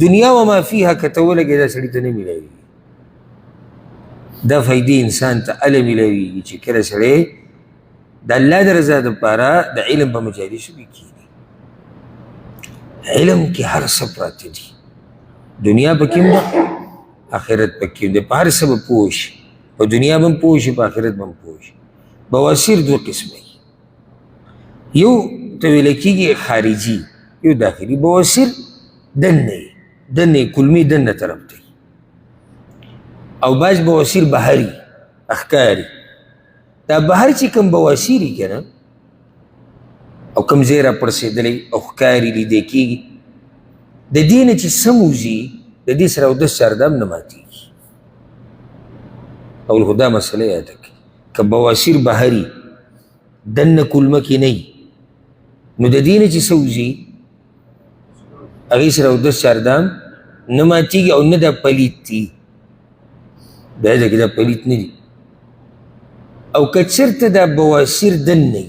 دنیا و ما فیها که ته ولګې دا سړي ته نه میلاویږي دا فایدې انسان ته هله میلاویږي چې کله سړی د الله د رضا دپاره د علم په مجالسو کې کښېني علم کې هر څه پراته دي دنیا پکې هم ده آخرت پکې هم ده په هر څه به پوه شي په دنیا به هم پوه شي په آخرت به هم پوه شي بواسیر دوه قسمه یو ته ویل کېږي خارجي یو داخلي بواسیر دننه کلمې دننه طرف ته او بعض بواسیر بهري اخکاري دا بهر چې کوم بواسیر وي که نه او کوم ځای راپړسېدلی او ښکاري لیدی کېږي د دې نه چې څه موځي د دې سره اودس چاردام نه ماتېږي اول خو دا مسله یاده کړي که بواسیر بهري دننه کلمه کې نه نو د دې نه چې څه وځي هغې سره اودس چاردام نه ماتېږي او نه دا پلیت دي دا ده کې دا پلیت نه دي او که چېرته دا بواسیر دننه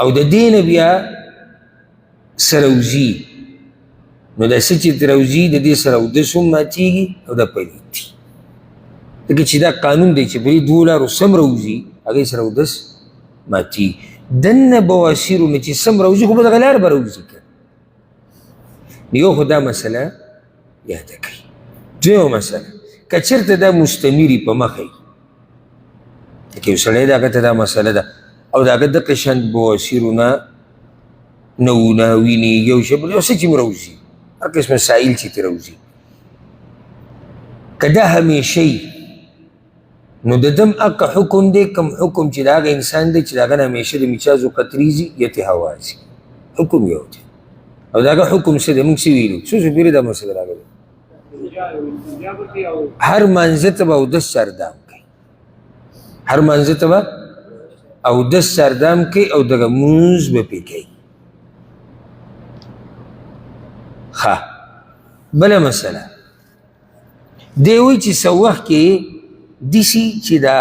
او د دې نه بیا سره وځي نو دا څه چې ترې راوځي د دې سره اودس هم ماتېږي او دا پلیت دي ځکه چې دا قانون دی چې په دې دوو لارو سم راوځي هغې سره اودس ماتېږي دننه بواسیرو نه چې سم راوځي خو په دغه لار به راوځي که نو یو خو دا مسله یاده کړئ دویمه مسله که چېرته دا مستمري په مخه وي لکه یو سړی د هغه ته دا مسله ده او د هغه دقه شان بواسیرو نه نوونه وینې یو شی بل یو څه چې م راوځي هر قسمه سایل چې ترې راوځي که دا همیشه وي نو د دم هغه حکم دی کوم حکم چې د هغه انسان دی چې د هغه نه همیشه د میچازو قطرې ځي یتې هوا ځي حکم یو دی او د هغه حکم څه دی موږ څه ویلو څو پیرې دا مسله راغلې هر منځه ته به اودس چاردام کوي هر منځه ته به اودس چاردام کوي او دغه لمونځ به پرې کوي ښه بله مسله دی وایي چې څه وخت کې داسې چې دا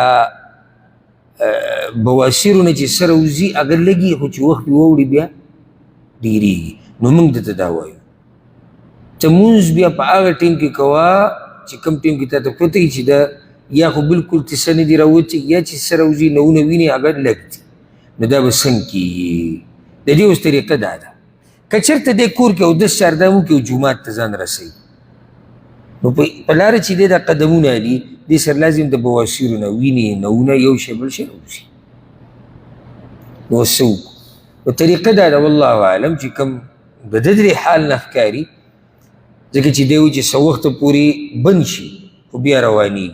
بواسیرو نه چې سره وځي اگر لږي خو چې وخت یې واوړي بیا ډېرېږي نو موږ درته دا وایو ته لمونځ بیا په هغه ټیم کې کوه چې کوم ټیم کې تا ته پته وي چې دا یا خو بلکل څه نه دي راوتي یا چې سره وځي نوونه وینې اگر لږ دي نو دا به څنګه کېږي د دې اوس طریقه دا ده که چېرته دی کور کې اودس چاردام وکړي او جومات ته ځان رسوي نو په لاره چې دی دا قدمونه دي دې سره لازم د بواسیرو نه وینې نوونه یو شی بل شی راوځي نو څه وکړو نو طریقه دا ده والله اعلم چې کوم د ده درې حال نه ښکاري ځکه چې دی وایي چې څه وخته پورې بند شي خو بیا روانېږي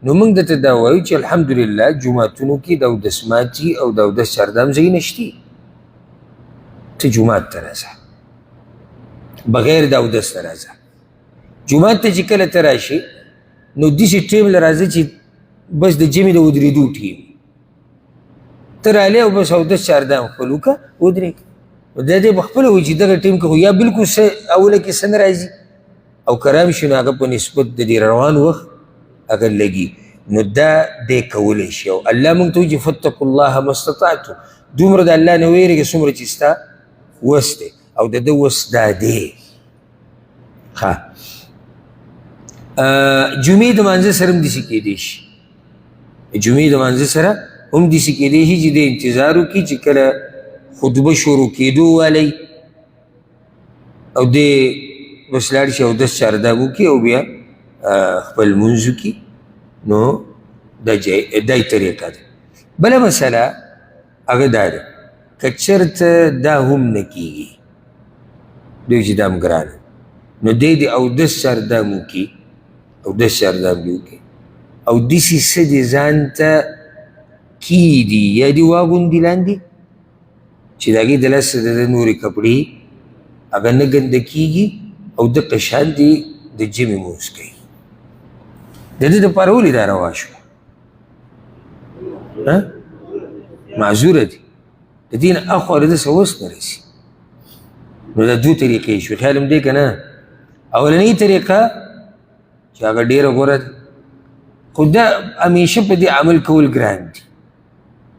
نو موږ درته دا وایو چې الحمدلله جوماتونو کې د اودس ماتي او د اودس چاردام ځایونه شتي ته جومات ته راځه بغیر د اودس ته راځه جومات ته چې کله ته راشي نو داسې ټیم له راځه چې بس د جمعې د ودرېدو ټیم ته رالې او بس اودس چاردام خپل وکړه ودرېږه نو دا دی به خپله وایي چې دغه ټیم کې خو یا بلکل څه اوله کې څه نه راځي او که رام شي نو هغه په نسبت د دې روان وخت اگر لګي نو دا دی کولی شي او الله موږ ته وایي چې فاتقوا الله ما استطعتم دومره د الله نه ویرېږه څومره چې ستا وس دی او د ده وس دا دی ښه جمعې د مانځه سره هم داسې کېدی شي جمعې د مانځه سره هم داسې کیدی شي چې د انتظار وکړي چې کله خطبه شروع کېدو والی او دی بس لاړ شي اودس چاردام وکړي او بیا خپل لمونځ وکړي نو دا طریقه ده. بله مسله هغه دا ده که چېرته دا هم نه کېږي دوی چې دا هم ګرانه نو دی د اودس چاردام وکړي اودس چاردام دې وکړي او داسې څه دې ځان ته کیدي یا دې واغوندي لاندې چې د هغې د لاسه د نورې کپړې هغه نه ګنده کېږي او دقه شان دې د جمعې مونځ کوي. د دې دپاره ولې دا روا شو؟ معذوره دي د دې نه اخوا د ده څه وس نه رسي. نو دا دوه طریقې شوې خیال هم دی که نه. اولنۍ طریقه چې هغه ډېره غوره ده خو دا همیشه په دې عمل کول ګران دي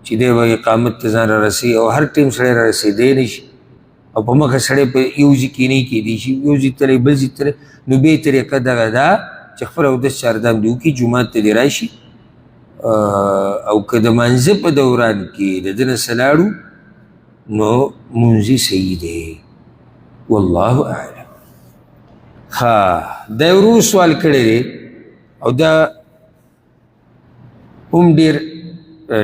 چې دی به اقامت ته ځان را رسوي او هر ټیم سړی را رسېدی نه شي او په مخه سړی په یو ځای کینی کېدی شي یو ځای تللی بل ځای تللی نو بې طریقه دغه ده چې خپل اودس چاردام دې وکړي جومات ته دې راشي او که د مانځه په دوران کې د ده نه څه لاړو نو مونځ یې صحیح دی والله اعلم. ها دا یو ورو سوال کړی دی او دا هم ډېر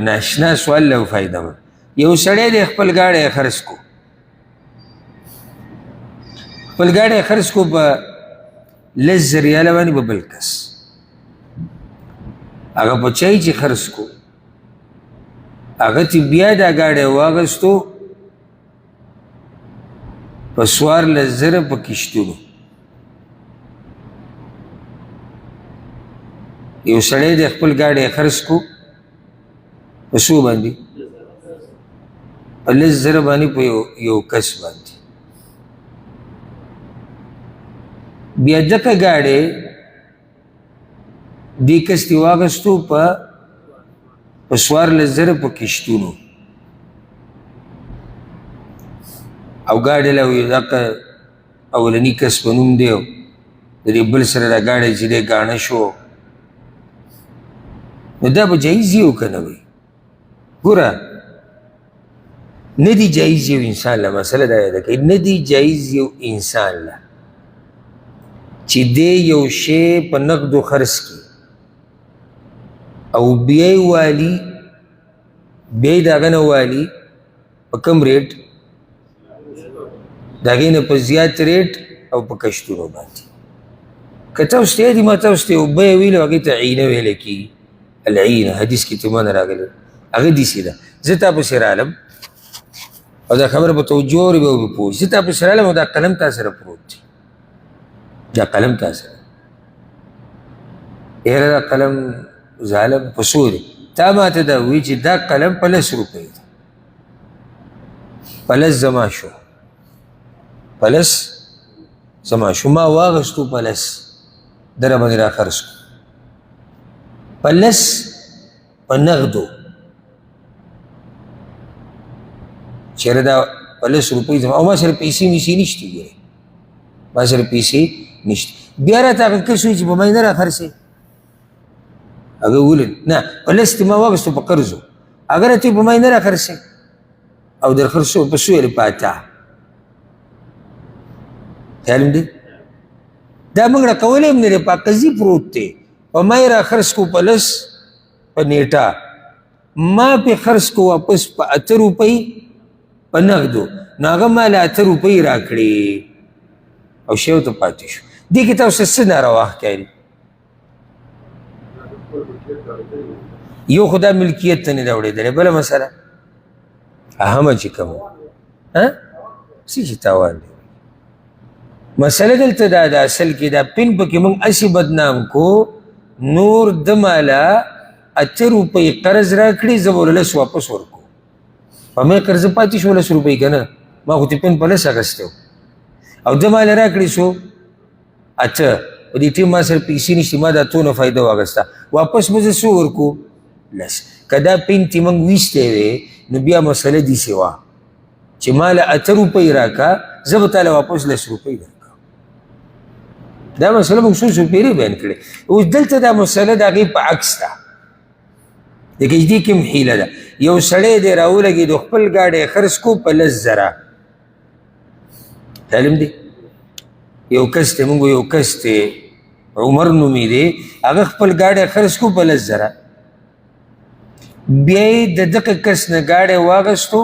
ناشنا سوال له فایده مند. یو سړی دی خپل ګاډی خرڅ کو خپل ګاډی خرڅ کو په 10,000 ریاله باندې به بل کس هغه په چای چې خرڅ کو هغه چې بیا دا ګاډی واغستو په 14,000 په کشتونو. یو سړی دی خپل ګاډی خرڅ کو په څو باندې په 10,000 باندې په یو کس باندې بیا دغه ګاډی دې کس دې واغستو په 14,000 په کشتونو او ګاډی له دغه اولني کس په نوم دی د دې بل سره دا ګاډی چې دی ګاڼه شو نو دا به جایز یو که نه وي؟ ګوره نه دی جایز یو انسان له مسله دا یاده کوي نه دی جایز یو انسان له چې دی یو شی په نقدو خرڅ کړي او بیا یې والي بیا یې د هغه نه والي په کم ریټ د هغې نه په زیات ریټ او په کشتونو باندې. که تاسو ته یاد وي ما تاسو ته یو بیه ویلې هغې ته عینه ویلی کېږي العینه حدیث کې تمانه راغلی هغه داسې ده زه تا پسې رالم او دا خبره په توجه اورې به وپوه زه تا پسې رالم او دا قلم تا سره پروت دی دا قلم تا سره یاره دا قلم ظالم په څو دی تا ماته دا وایي چې دا قلم په 10 روپۍ دی په 10 زما شو په 10 زما شو ما واغستو په 10 دره باندې را خرڅ کړو په 10 په نغدو چېرې دا په 10 روپۍ زما او ما سره پیسې میسې نشته ګورې ما سره پیسې نشته بیا راته هغه کس وایي چې په ما یې نه را خرڅې هغه ولې نه په 10 دې ما واغستو په قرضو هغه راته په ما یې نه را خرڅې او در خرڅو په څو یې پاته خیال هم دی دا موږ را کولی هم نه دی په قضي پروت دی په ما یې را خرڅ کو په 10 په نیټه ما پې خرڅ کو واپس په 8 روپۍ په نغدو نو هغه ما له 8 روپۍ را کړې او شی ورته پاتې شو دې کې تاسو څه ناروا ښکاري یو خو دا ملکیت ته نه دی اورېدلی بله مسله اهمه چې کوم څه چې تاوان دی مسله دلته دا د اصل کې دا پن پکې موږ اسې بدنام کو نور د ماله 8 روپۍ قرض را کړي زه به 10 واپس ورکو په مې قرض پاتې شو 10 روپۍ که نه ما خو تې پن په 10 اخیستی او د ماله را کړي شو 8 په دې ټیم ما سره پیسې نشته ما دا څونه فایده واخیسته واپس به زه څو ورکو 10 که دا پن تې موږ ویستی وې نو بیا مسله داسې وه چې ما له 8 روپۍ راکړه زه به تاله واپس 10 روپۍ درکړم دا مسله موږ څو پیرې بیان کړې اوس دلته دا مسله د هغې په عکس ده لکه دې کوم حیله ده یو سړی دی راولګېد خپل ګاډی خرڅ کو په 10,000 تعلیم دی یو کس دی موږ یو کس دی عمر نومې دی هغه خپل ګاډی خرڅ کو په 10,000 بیا یې د دغه کس نه ګاډی واغستو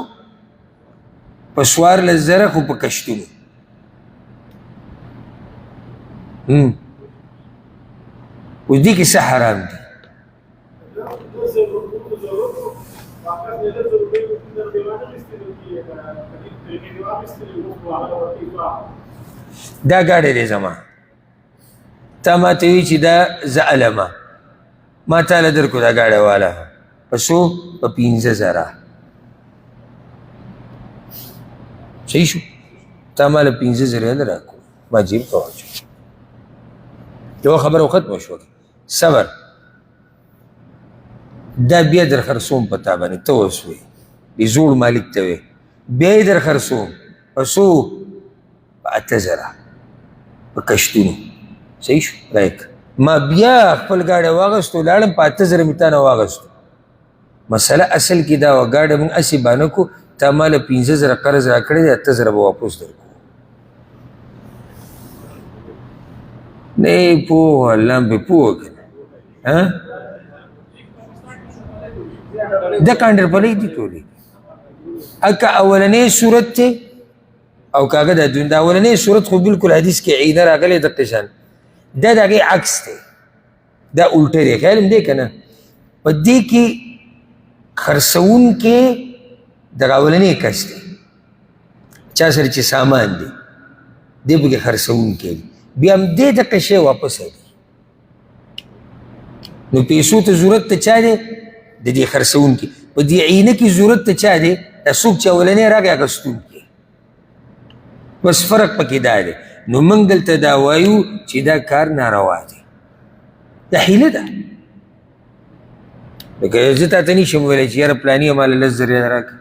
په 14,000 خو په کشتونو اوس دې کې څه حرام دي دا ګاډی دی زما تا ما ته وایي چې دا زه علمه ما تاله درکړو دا ګاډی والا په څو په 15,000 صحیح شو تا ماله 15,000 نه راکړو ما جیب ته واچو یوه خبره ختمه شوه صبر دا بیا در خرڅوم په تا باندې ته اوس وایي د زوړ مالک ته وایي بیا یې در خرڅوم په څو په 8,000 په کشتونو صحیح شو رایک ما بیا خپل ګاډی واغستو لاړم په 8,000 مې تا نه واغستو مسله اصل کې دا وه ګاډی موږ هسې بانه کو تا ماله 15,000 قرض راکړی دی 8,000 به واپس درکړو نه پوه الله مې پوه که دا کانډر پلی دي ټولې اکه اولنۍ صورت دی او کاغه د اولنۍ صورت خو بالکل حدیث کې عیده راغلی دقه شان دا د هغې عکس دی دا الټه دی خیال هم دی که نه په دې کې خرڅوونکی دغه اولنۍ کس دی چا سره چې سامان دی دی پکې خرڅوونکی دی بیا هم دې دقه شی واپس دی نو پیسو ته ضرورت ته چا دی د دې خرڅوونکي په دې عینه کې ضرورت ته چا دی دا څوک چې اولنۍ راغی اخیستونکی بس فرق پکې دا دی نو موږ دلته دا وایو چې دا کار ناروا دی دا حیله ده لکه زه تا ته نشم ویلی چې یاره پلاني ماله 10,000 راکړه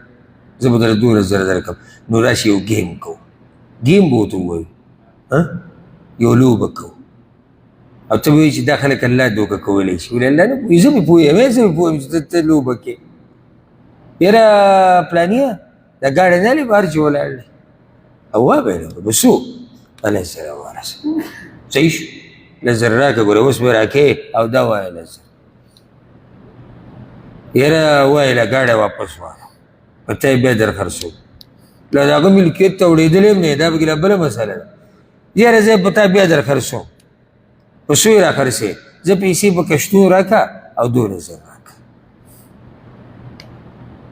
زه به درله 12,000 درکړم نو راشي یو ګیم کوو ګیم به ورته ووایو یو لوبه کوو او ته به وایي چې دا خلک الله دوکه کولی شي ولې الله نه پوهېږي زه مې پوهېږم زه مې پوهېږم چې ته لوبه کې یاره پلانیه دا ګاډی نه لې بهر چې ولاړ دی او وابه به څو 10,000 ورسه صحیح شو 10,000 راکړه ګوره اوس به راکې او دا وایه 10,000 یاره وایله ګاډی واپس واله په ته یې بیا در خرڅوم لا د هغه ملکیت ته وړېدلی هم نه دا پکې لا بله مسله ده یاره زه په تا بیا در خرڅوم په څو یې را خرڅې زه پیسې په کشتونو راکړه او 12,000 راکړه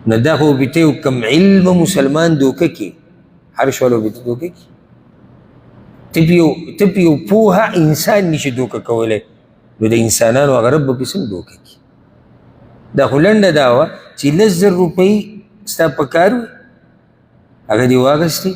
نو دا خو به ته یو کم علمه مسلمان دوکه کې هر شولو به ته دوکه کې ته په یو پوهه انسان نشي دوکه کولی نو د انسانانو هغه رب به پې څنګه دوکه کړي دا خو لنډه دا وه چې 10,000 روپۍ ستا په کار وي هغه دې واخیستې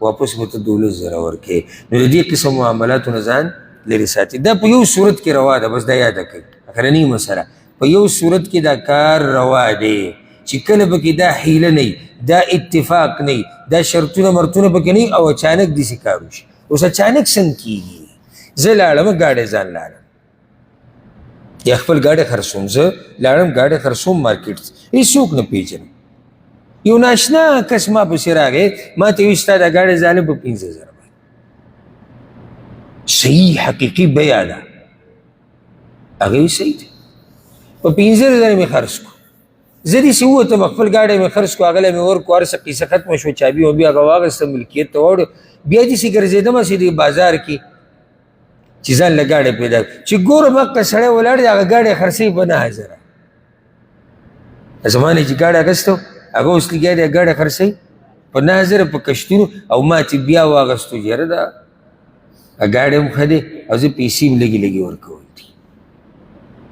واپس به ته 12,000 ورکوې نو د دې قسم معاملاتو نه ځان لرې ساتي دا په یو صورت کې روا ده بس دا یاده کړئ اخرنۍ مسله په یو صورت کې دا کار روا دی چې کله پکې دا حیله نه دا اتفاق نه دا شرطونه مرطونه پکې نه او اچانک داسې کار وشي اوس اچانک څنګه کېږي زه لاړم ګاډی ځان لاړم یا خپل ګاډی خرڅوم زه لاړم ګاډی خرڅوم مارکیټ هېڅوک نه پېژنم یو ناشنا کس ما پسې راغی ما ته وایي ستا دا ګاډی ظالم په 15,000 صحیح حقیقي بیه ده هغه وایي صحیح دی په 15,000 مې خرڅ کړو زه داسې ووتم خپل ګاډی مې خرڅ کړو هغه له مې ورکړو هر څه قیسه ختمه شوه چابي مې بیا هغه واخېسته ملکیت ته واوړو بیا داسې ګرځېدم هسې د بازار کې چې ځان له ګاډی پیدا چې ګورم هغه سړی ولاړ دی هغه ګاډی خرڅوي په 9,000 زما نه چې ګاډی اخیستو هغه اوس لګیا دی ګاډی خرڅوي په 9,000 په کشتونو او ما چې بیا واخیستو یاره دا ګاډی هم ښه دی او زه پیسې هم لږې لږې ورکول دي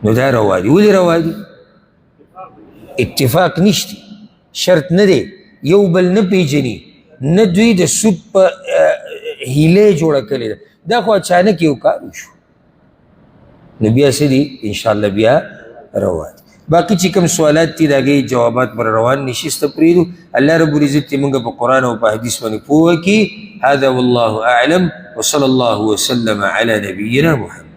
نو دا روا دي ولې روا دي اتفاق نشتی شرط نه دی یو بل نه پیژني نه دوی د سود په هیلې جوړه کړې ده دا خو اچانک یو کار وشو نو بیا څه دي انشاءالله بیا روا دي باقي چې کوم سوالات دي د هغې جوابات پر روان نشي سته پرېږدو الله رب العزت دې موږ په قرآن او په حدیث باندې پوه کړي هذا والله اعلم وصلى الله وسلم على نبينا محمد